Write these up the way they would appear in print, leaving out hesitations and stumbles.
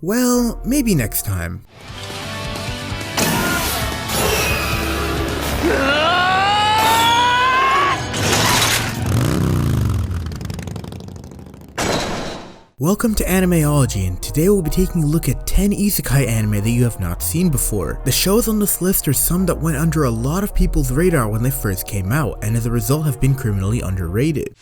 Well, maybe next time. Welcome to Animeology, and today we'll be taking a look at 10 Isekai anime that you have not seen before. The shows on this list are some that went under a lot of people's radar when they first came out, and as a result have been criminally underrated.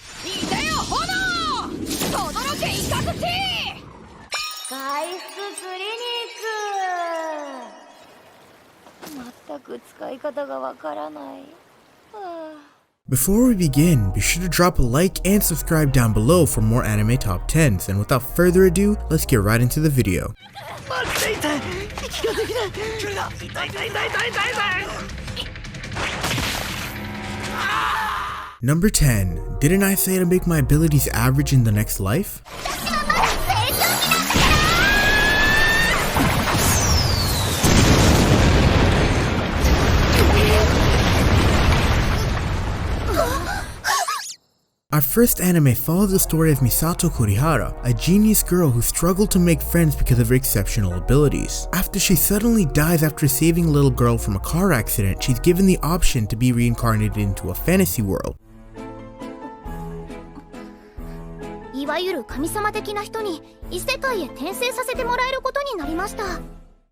Before we begin, be sure to drop a like and subscribe down below for more anime top 10s, and without further ado, let's get right into the video. Number 10. Didn't I say to make my abilities average in the next life? Our first anime follows the story of Misato Kurihara, a genius girl who struggled to make friends because of her exceptional abilities. After she suddenly dies after saving a little girl from a car accident, she's given the option to be reincarnated into a fantasy world.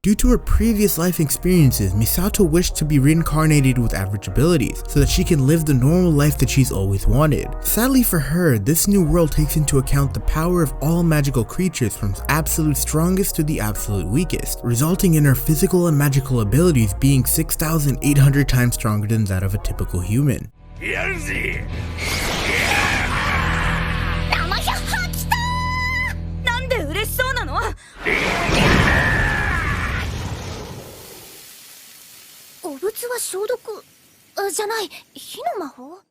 Due to her previous life experiences, Misato wished to be reincarnated with average abilities, so that she can live the normal life that she's always wanted. Sadly for her, this new world takes into account the power of all magical creatures from the absolute strongest to the absolute weakest, resulting in her physical and magical abilities being 6,800 times stronger than that of a typical human.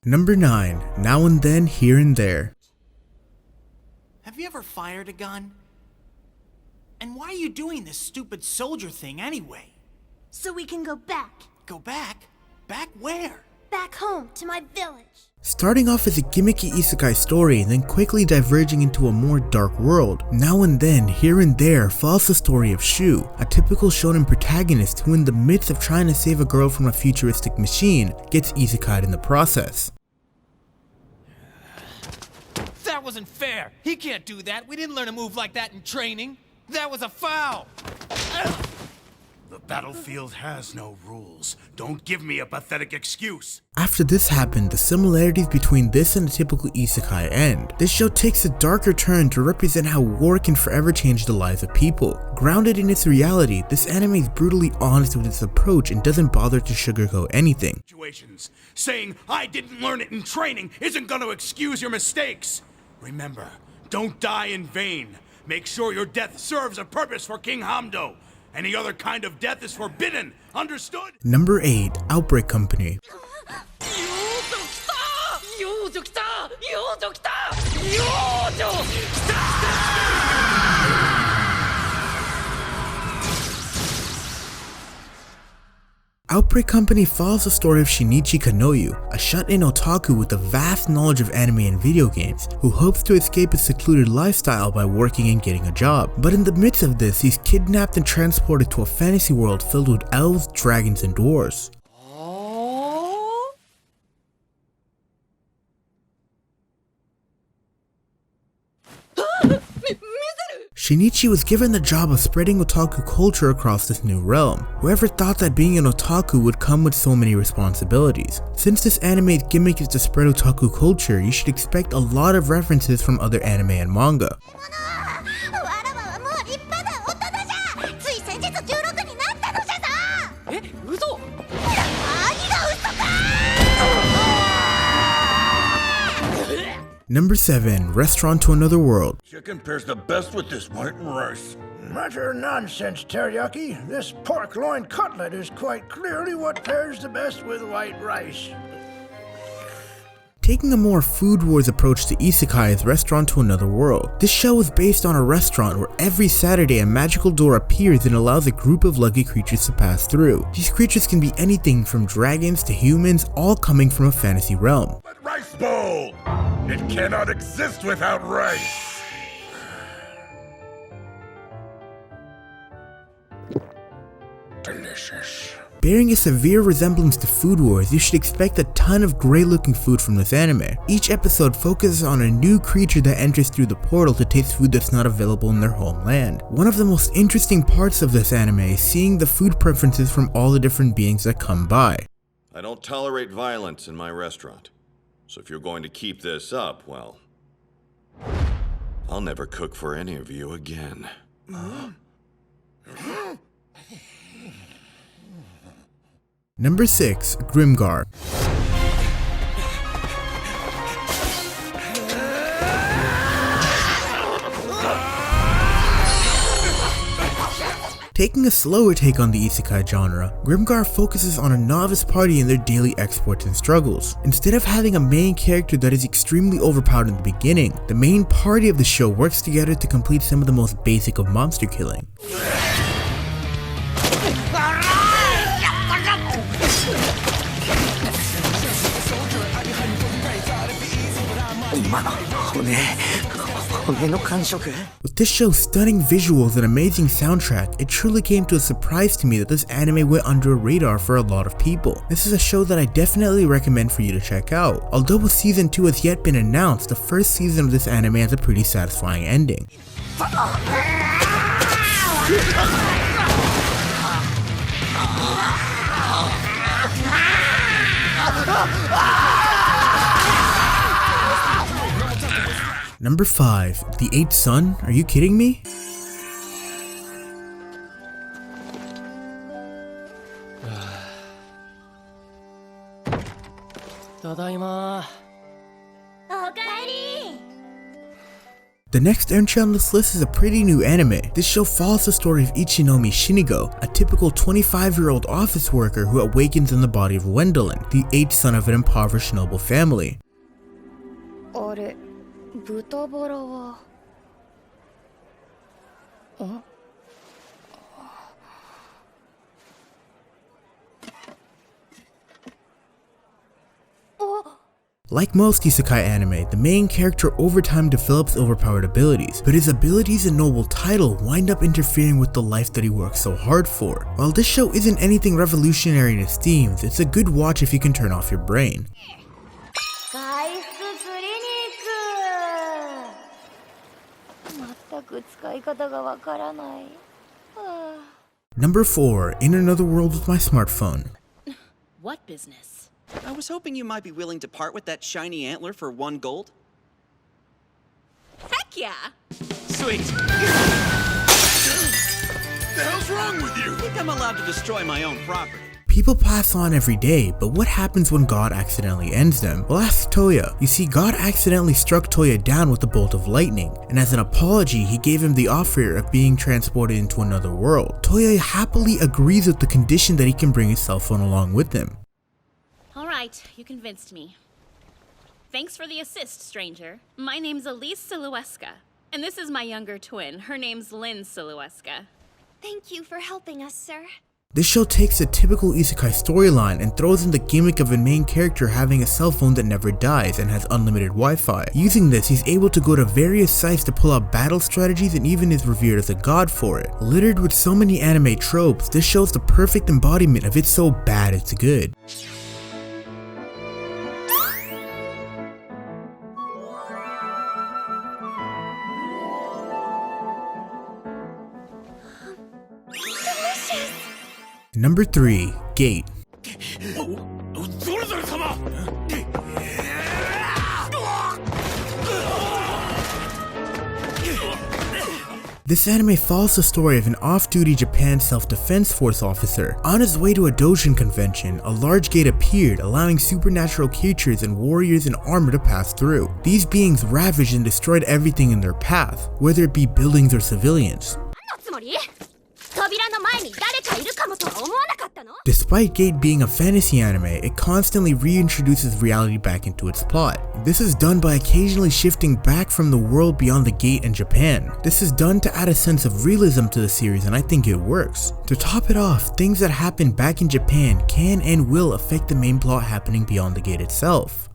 Number 9. Now and Then, Here and There. Have you ever fired a gun? And why are you doing this stupid soldier thing anyway? So we can go back. Go back? Back where? Back home to my village. Starting off as a gimmicky isekai story, then quickly diverging into a more dark world, Now and Then, Here and There follows the story of Shu, a typical shonen protagonist who in the midst of trying to save a girl from a futuristic machine, gets isekai'd in the process. That wasn't fair! He can't do that! We didn't learn a move like that in training! That was a foul! The battlefield has no rules. Don't give me a pathetic excuse. After this happened, the similarities between this and a typical isekai end. This show takes a darker turn to represent how war can forever change the lives of people. Grounded in its reality, this anime is brutally honest with its approach and doesn't bother to sugarcoat anything. Situations. Saying I didn't learn it in training isn't gonna excuse your mistakes. Remember, don't die in vain. Make sure your death serves a purpose for King Hamdo. Any other kind of death is forbidden, understood? Number 8. Outbreak Company. Outbreak Company follows the story of Shinichi Kanoyu, a shut-in otaku with a vast knowledge of anime and video games, who hopes to escape his secluded lifestyle by working and getting a job. But in the midst of this, he's kidnapped and transported to a fantasy world filled with elves, dragons, and dwarves. Shinichi was given the job of spreading otaku culture across this new realm. Whoever thought that being an otaku would come with so many responsibilities? Since this anime's gimmick is to spread otaku culture, you should expect a lot of references from other anime and manga. Number 7. Restaurant to Another World. Chicken pairs the best with this white rice. Utter nonsense, teriyaki. This pork loin cutlet is quite clearly what pairs the best with white rice. Taking a more Food Wars approach to Isekai is Restaurant to Another World. This show is based on a restaurant where every Saturday a magical door appears and allows a group of lucky creatures to pass through. These creatures can be anything from dragons to humans, all coming from a fantasy realm. But rice bowl! It cannot exist without rice! delicious. Bearing a severe resemblance to Food Wars, you should expect a ton of great-looking food from this anime. Each episode focuses on a new creature that enters through the portal to taste food that's not available in their homeland. One of the most interesting parts of this anime is seeing the food preferences from all the different beings that come by. I don't tolerate violence in my restaurant. So if you're going to keep this up, well, I'll never cook for any of you again. Number 6. Grimgar. Taking a slower take on the isekai genre, Grimgar focuses on a novice party and their daily exploits and struggles. Instead of having a main character that is extremely overpowered in the beginning, the main party of the show works together to complete some of the most basic of monster killing. With this show's stunning visuals and amazing soundtrack, it truly came to a surprise to me that this anime went under a radar for a lot of people. This is a show that I definitely recommend for you to check out. Although a season 2 has yet been announced, the first season of this anime has a pretty satisfying ending. Number 5. The Ape Son? Are you kidding me? The next entry on this list is a pretty new anime. This show follows the story of Ichinomi Shinigo, a typical 25-year-old office worker who awakens in the body of Wendolin, the 8th son of an impoverished noble family. Like most isekai anime, the main character over time develops overpowered abilities, but his abilities and noble title wind up interfering with the life that he works so hard for. While this show isn't anything revolutionary in its themes, it's a good watch if you can turn off your brain. Number 4. In Another World with My Smartphone. What business? I was hoping you might be willing to part with that shiny antler for 1 gold. Heck yeah! Sweet. What the hell's wrong with you? I think I'm allowed to destroy my own property. People pass on every day, but what happens when God accidentally ends them? Well, ask Toya. You see, God accidentally struck Toya down with a bolt of lightning, and as an apology, he gave him the offer of being transported into another world. Toya happily agrees with the condition that he can bring his cell phone along with him. Alright, you convinced me. Thanks for the assist, stranger. My name's Elise Silueska, and this is my younger twin. Her name's Lynn Silueska. Thank you for helping us, sir. This show takes a typical isekai storyline and throws in the gimmick of a main character having a cell phone that never dies and has unlimited Wi-Fi. Using this, he's able to go to various sites to pull out battle strategies and even is revered as a god for it. Littered with so many anime tropes, this show's the perfect embodiment of it's so bad it's good. Number 3. Gate. This anime follows the story of an off-duty Japan self-defense force officer. On his way to a Dojin convention, a large gate appeared, allowing supernatural creatures and warriors in armor to pass through. These beings ravaged and destroyed everything in their path, whether it be buildings or civilians. Despite Gate being a fantasy anime, it constantly reintroduces reality back into its plot. This is done by occasionally shifting back from the world beyond the gate in Japan. This is done to add a sense of realism to the series, and I think it works. To top it off, things that happen back in Japan can and will affect the main plot happening beyond the gate itself.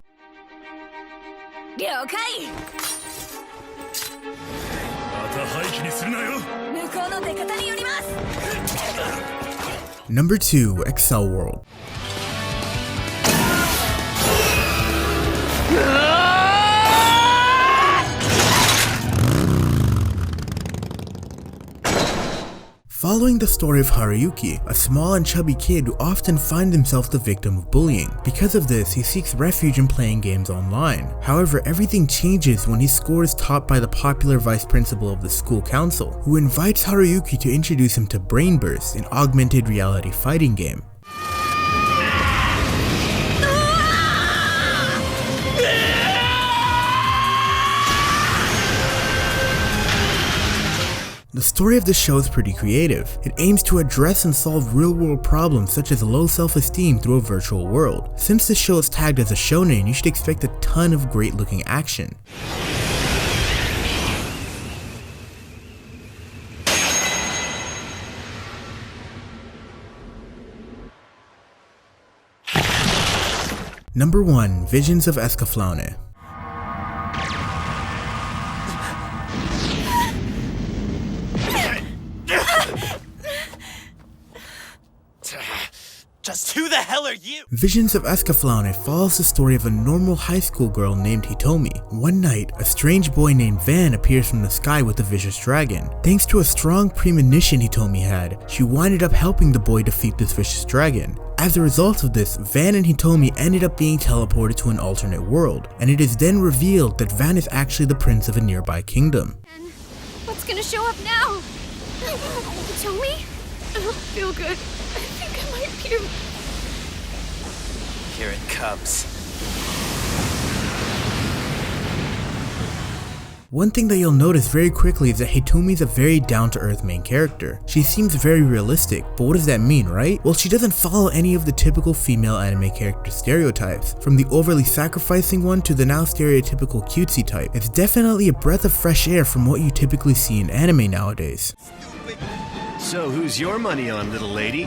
Number 2. Excel World. Following the story of Haruyuki, a small and chubby kid who often finds himself the victim of bullying. Because of this, he seeks refuge in playing games online. However, everything changes when his score is topped by the popular vice principal of the school council, who invites Haruyuki to introduce him to Brain Burst, an augmented reality fighting game. The story of this show is pretty creative. It aims to address and solve real-world problems such as low self-esteem through a virtual world. Since this show is tagged as a shonen, you should expect a ton of great-looking action. Number 1. Visions of Escaflowne. Just who the hell are you? Visions of Escaflowne follows the story of a normal high school girl named Hitomi. One night, a strange boy named Van appears from the sky with a vicious dragon. Thanks to a strong premonition Hitomi had, she winded up helping the boy defeat this vicious dragon. As a result of this, Van and Hitomi ended up being teleported to an alternate world, and it is then revealed that Van is actually the prince of a nearby kingdom. And what's gonna show up now? Hitomi? I don't feel good. I think I might puke. Here it comes. One thing that you'll notice very quickly is that Hitomi is a very down-to-earth main character. She seems very realistic, but what does that mean, right? Well, she doesn't follow any of the typical female anime character stereotypes, from the overly sacrificing one to the now stereotypical cutesy type. It's definitely a breath of fresh air from what you typically see in anime nowadays. So who's your money on, little lady?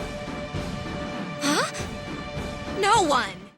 Huh? No one!